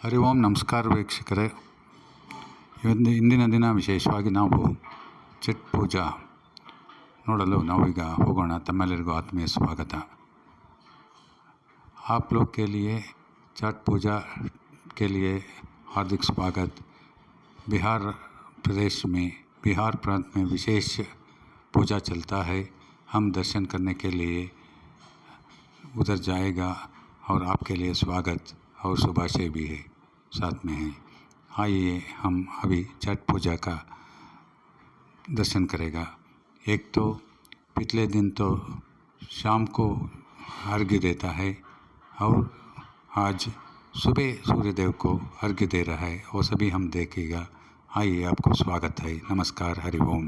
ಹರಿ ಓಂ ನಮಸ್ಕಾರ ವೀಕ್ಷಕರೇ. ಇಂದಿನ ದಿನ ವಿಶೇಷವಾಗಿ ನಾವು छठ पूजा ನೋಡಲು ನಾವೀಗ ಹೋಗೋಣ. ತಮ್ಮೆಲ್ಲರಿಗೂ ಆತ್ಮೀಯ ಸ್ವಾಗತ. आप लोग के लिए छठ पूजा के लिए हार्दिक स्वागत. बिहार प्रदेश में, बिहार प्रांत में विशेष पूजा चलता है. हम दर्शन करने के लिए उधर जाएगा और आपके लिए स्वागत और शुभाशय भी है साथ में है. आइए हम अभी छठ पूजा का दर्शन करेगा. एक तो पिछले दिन तो शाम को अर्घ्य देता है और आज सुबह सूर्यदेव को अर्घ्य दे रहा है. वो सभी हम देखेगा. आइए, आपको स्वागत है. नमस्कार. हरि ओम.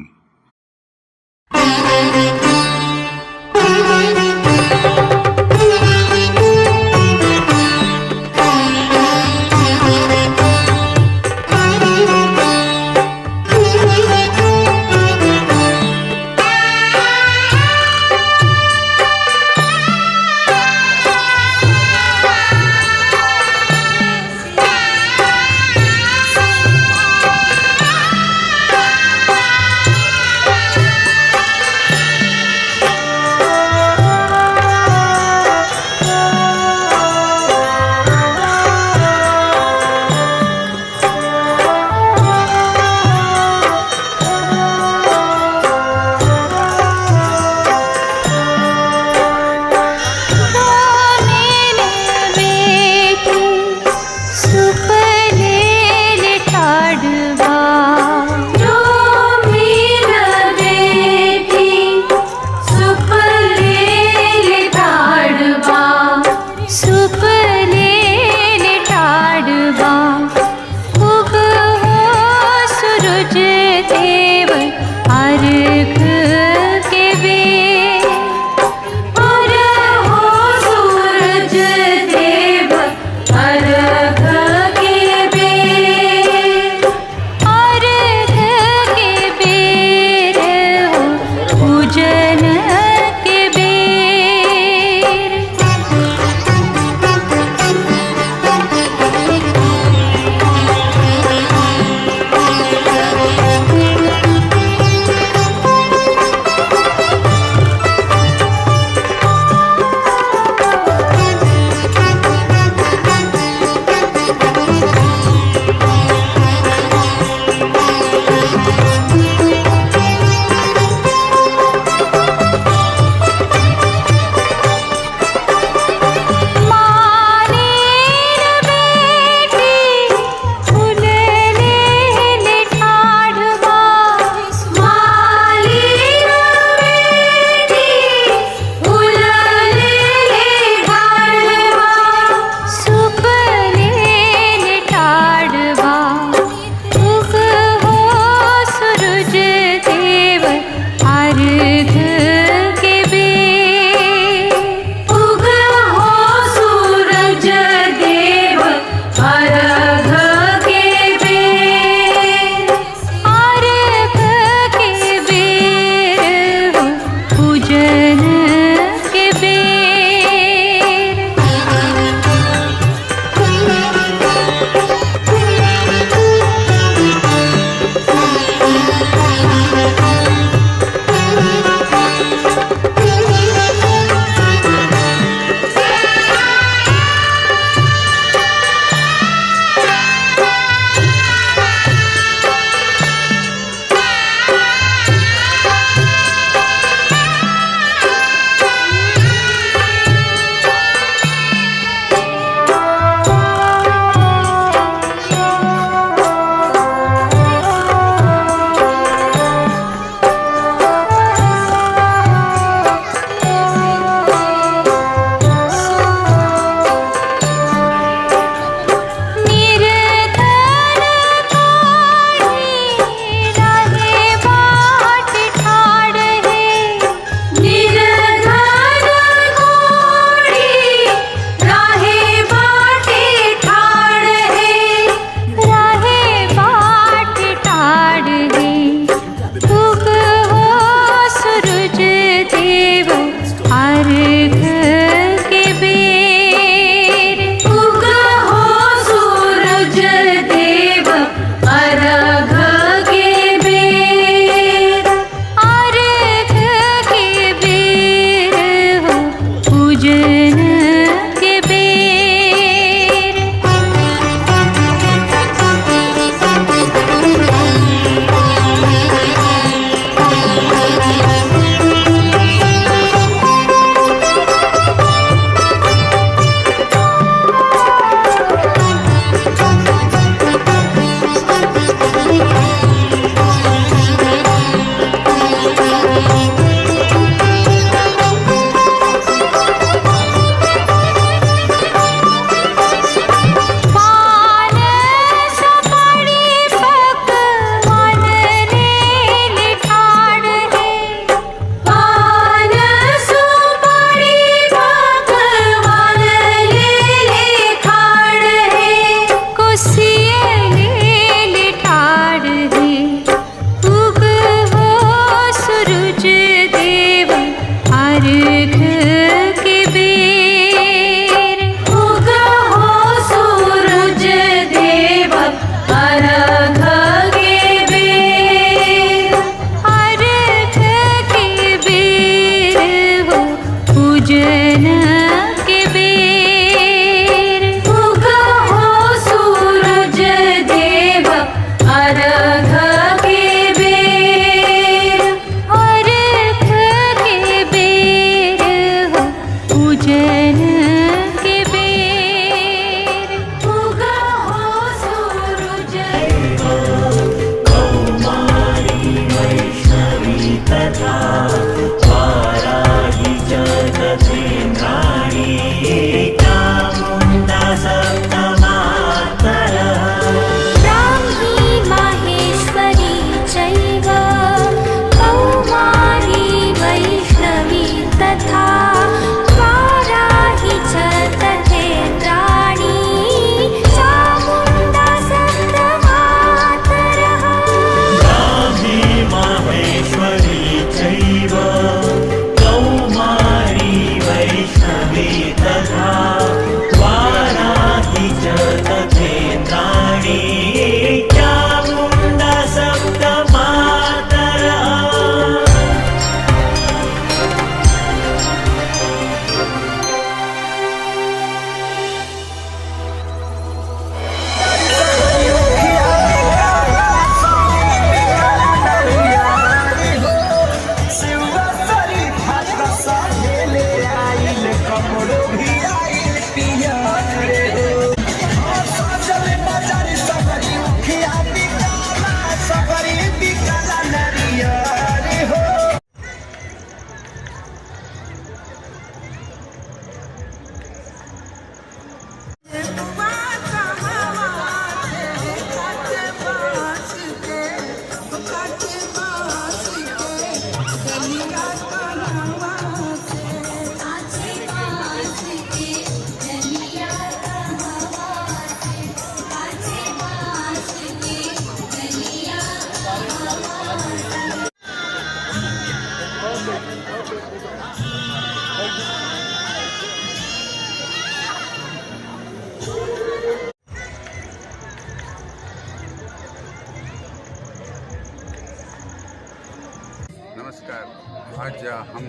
आज हम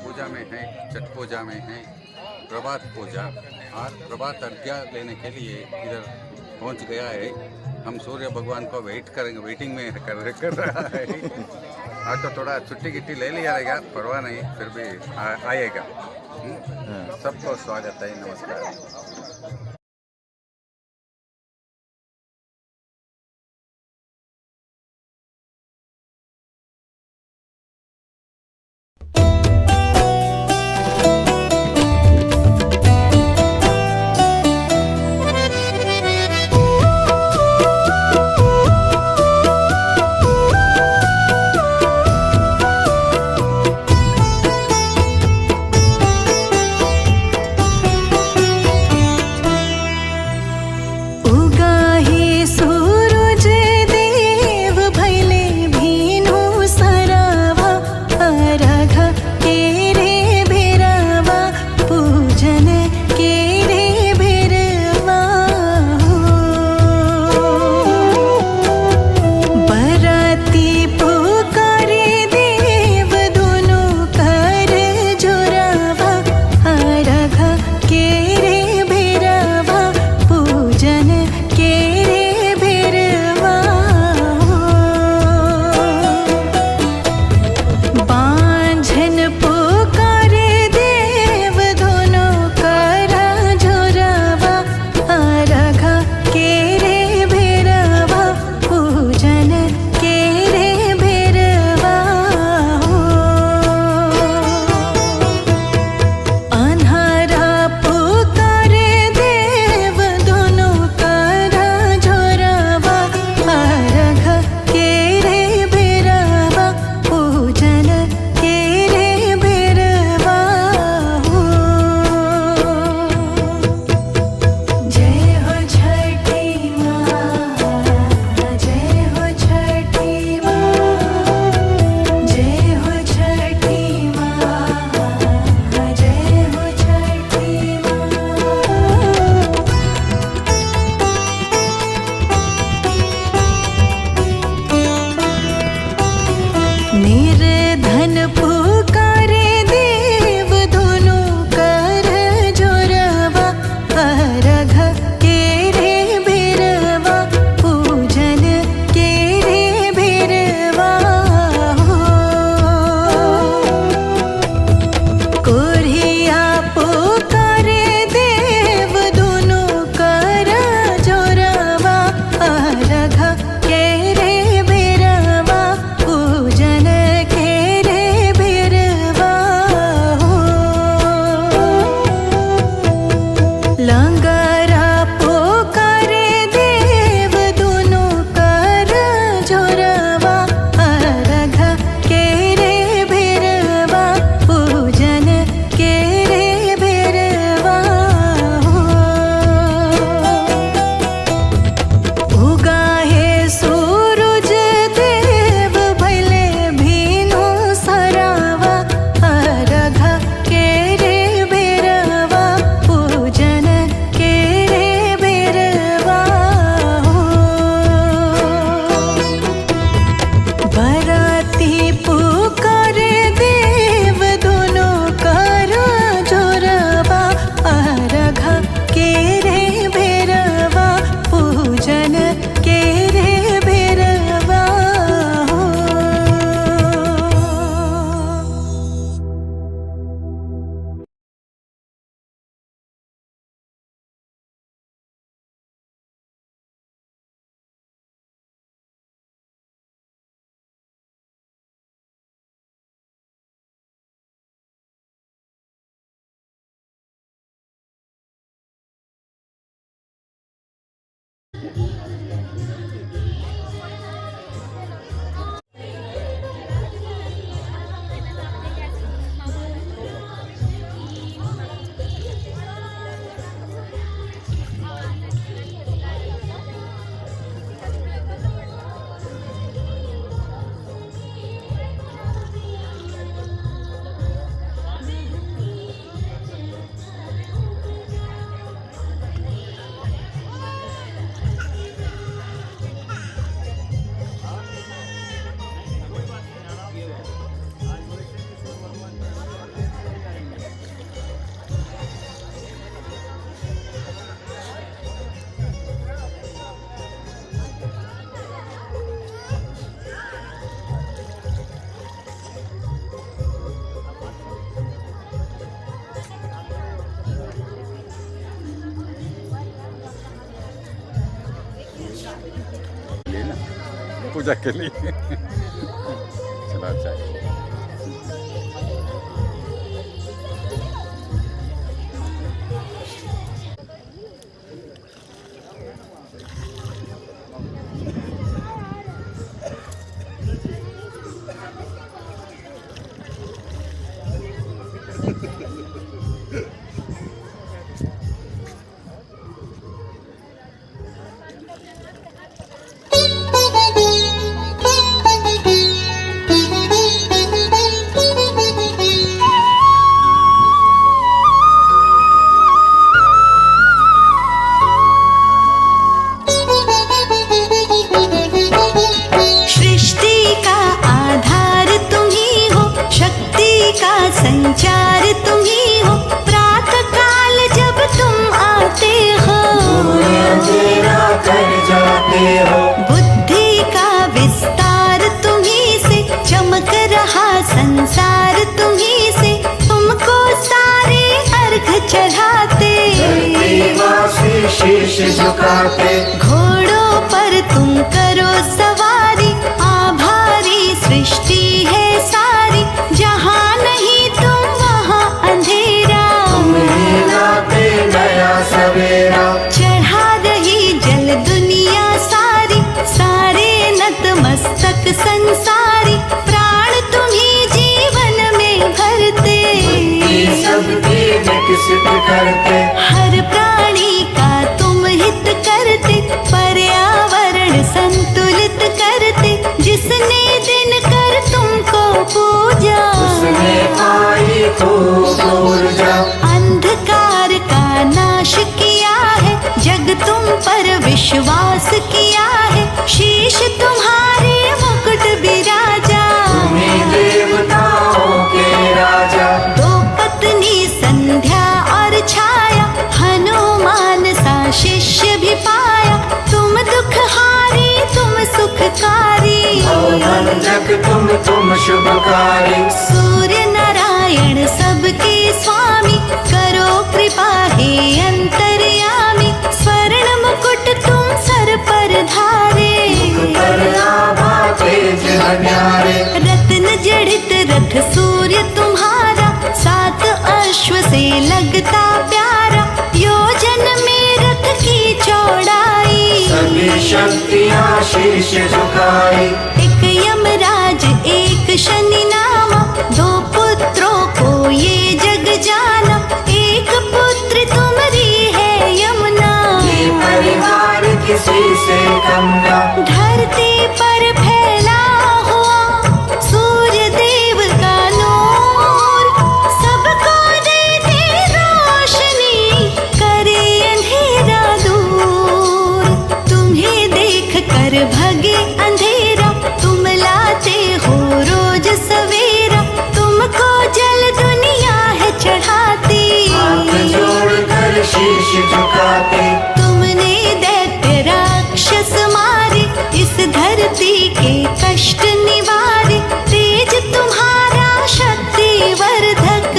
पूजा में हैं, छठ पूजा में हैं, प्रभात पूजा। और प्रभात अर्घ्य लेने के लिए इधर पहुंच गया है। हम सूर्य भगवान को वेटिंग में कर रहा है। आज तो थोड़ा छुट्टी गिट्टी ले लिया रहेगा, परवाह नहीं, फिर भी आएगा। सबको स्वागत है, नमस्कार। पूजा के लिए। चलो अच्छा है। संचार तुम ही हो, प्रातः काल जब तुम आते हो, अंधेरा कर जाते हो। बुद्धि का विस्तार तुम ही से, चमक रहा संसार तुम ही से, तुमको सारे अर्घ चढ़ाते, शीश झुकाते। घोड़ों पर तुम करो सवारी, आभारी सृष्टि है सारी, जहाँ नहीं तुम वहाँ अंधेरा, तुम्हें लाते नया सवेरा। चढ़ा रही जल दुनिया सारी, सारे नतमस्तक संसारी, प्राण तुम्ही जीवन में भरते, सबकी विकसित करते। हर प्राणी का तुम हित करते, पर्यावरण संतुलित करते, जिसने दिन कर तुमको पूजा, उसने पाई खूब ऊर्जा। अंधकार का नाश किया है, जग तुम पर विश्वास किया है, शीश तुम्हारे मुकुट विराजा, तुम्हें देवताओं के राजा। दो पत्नी संध्या और छाया, हनुमान सा शिष्य भी पाया, तुम दुखहारी तुम सुखकारी, तुम शुभकारी। सूर्य नारायण सबके स्वामी, करो कृपा हे अंतर्यामी, स्वर्ण मुकुट तुम सर पर धारे, रत्न जड़ित रथ सूर्य तुम्हारा, सात अश्व से लगता प्यारा, योजन में रथ की चौड़ाई, सभी शक्तियाँ शीश झुकाई। एक यमराज एक शनि नामा, दो पुत्रों को ये जग जाना, एक पुत्र तुम्हारी है यमुना, ये परिवार किसी से कम ना। धरती पर फैला हुआ सूर्य देव का नूर, सबको देते रोशनी, करे अंधेरा दूर। तुम्हें देख कर भगे अंधेरा, तुम लाते हो रोज सवेरा, तुमको जल दुनिया है चढ़ाती, हाथ जोड़कर शीश झुकाते। तुमने दैत्य राक्षस मारे, इस धरती के कष्ट निवारे, तेज तुम्हारा शक्ति वर्धक,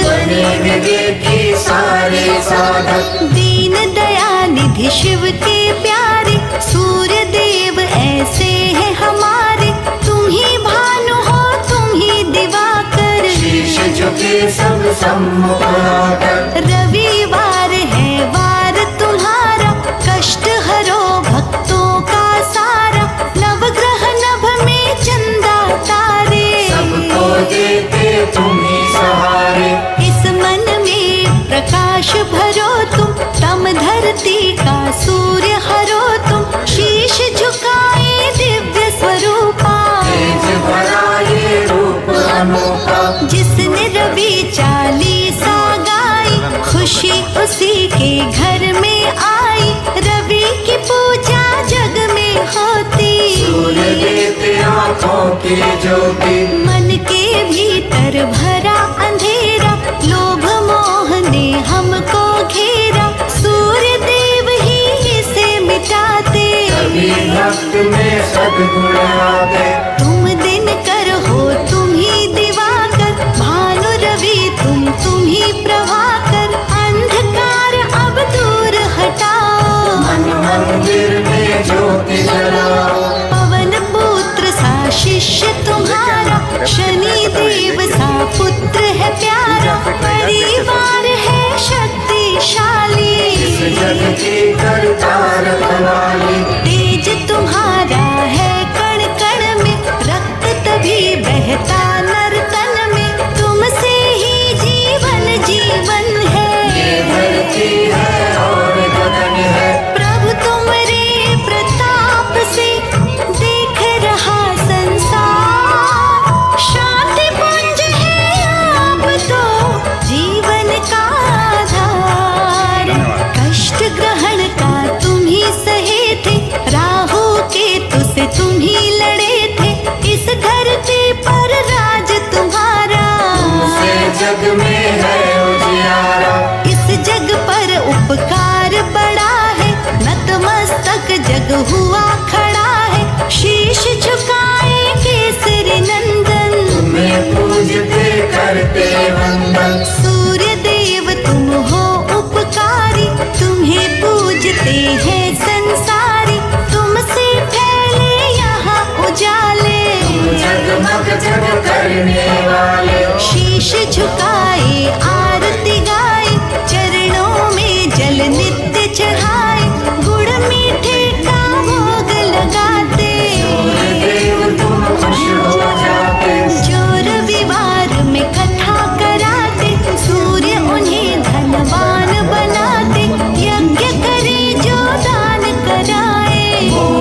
की सारे साधक। दीन दया निधि शिव के प्यारे, सूर्य देव ऐसे हैं हमारे, तुम ही भानु हो तुम ही दिवाकर, शीश झुके सब सम्मुख आकर। रविवार है वार तुम्हारा, कष्ट हरो भक्तों का सारा, नवग्रह नभ में चंदा तारे, सबको देते तुम ही सहारे। इस मन में प्रकाश भरो तुम, तम धरती का सूर्य हरो तुम, शीश झुकाए दिव्य स्वरूपा, तेज भरा ये रूप अनोखा। जिसने रवि चालीसा गाई, खुशी उसी के घर में आई, रवि की पूजा जग में होती, सूर्य देते आँखों की ज्योति। मन के भीतर भरा अंधेरा, लोभ मोह ने हमको घेरा, सूर्य देव ही इसे मिटाते, सभी भक्त में सद्गुण आते। तुम दिन कर हो तुम ही दिवाकर, भानु रवि तुम ही प्रभाकर, अंधकार अब दूर हटाओ, मन मंदिर